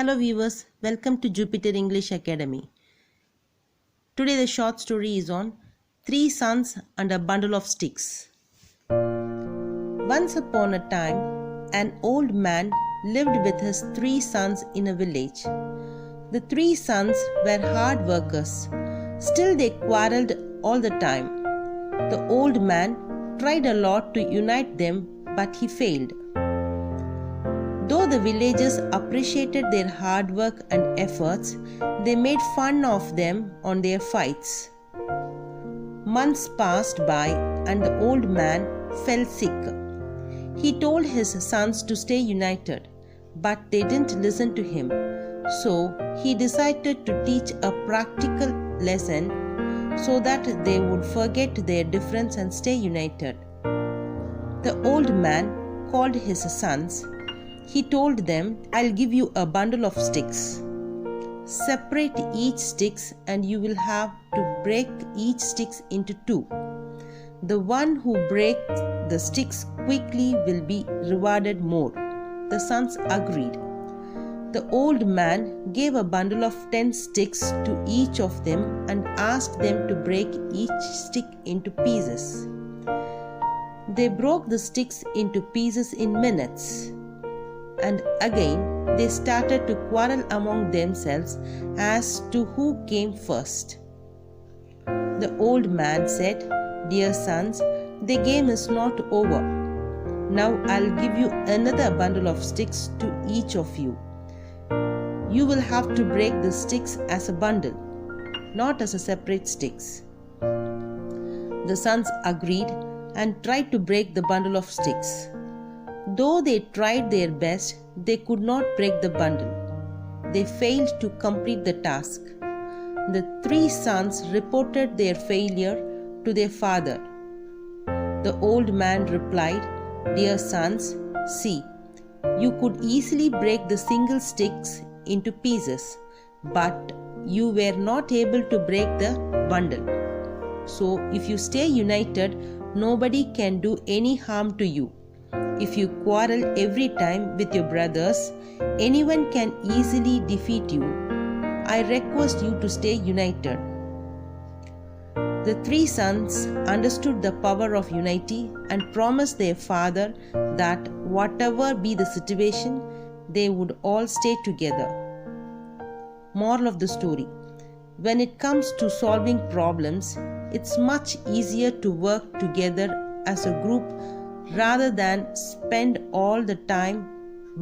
Hello viewers, welcome to Jupiter English Academy. Today the short story is on Three Sons and a Bundle of Sticks. Once upon a time, an old man lived with his three sons in a village. The three sons were hard workers. Still they quarreled all the time. The old man tried a lot to unite them, but he failed. Though the villagers appreciated their hard work and efforts, they made fun of them on their fights. Months passed by and the old man fell sick. He told his sons to stay united, but they didn't listen to him. So he decided to teach a practical lesson so that they would forget their difference and stay united. The old man called his sons. He told them, "I'll give you a bundle of sticks. Separate each sticks and you will have to break each sticks into two. The one who breaks the sticks quickly will be rewarded more." The sons agreed. The old man gave a bundle of 10 sticks to each of them and asked them to break each stick into pieces. They broke the sticks into pieces in minutes. And again they started to quarrel among themselves as to who came first. The old man said, "Dear sons, the game is not over. Now I'll give you another bundle of sticks to each of you. You will have to break the sticks as a bundle, not as a separate sticks." The sons agreed and tried to break the bundle of sticks. Though they tried their best, they could not break the bundle. They failed to complete the task. The three sons reported their failure to their father. The old man replied, "Dear sons, see, you could easily break the single sticks into pieces, but you were not able to break the bundle. So if you stay united, nobody can do any harm to you. If you quarrel every time with your brothers, anyone can easily defeat you. I request you to stay united." The three sons understood the power of unity and promised their father that whatever be the situation, they would all stay together. Moral of the story: when it comes to solving problems, it's much easier to work together as a group rather than spend all the time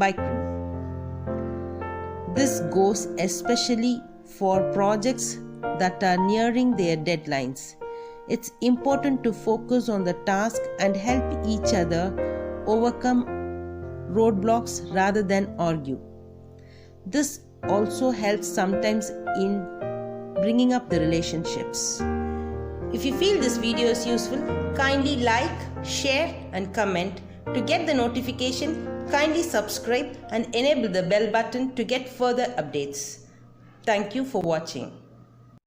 bickering. This goes especially for projects that are nearing their deadlines. It's important to focus on the task and help each other overcome roadblocks rather than argue. This also helps sometimes in bringing up the relationships. If you feel this video is useful, kindly like, share and comment. To get the notification, kindly subscribe and enable the bell button to get further updates. Thank you for watching.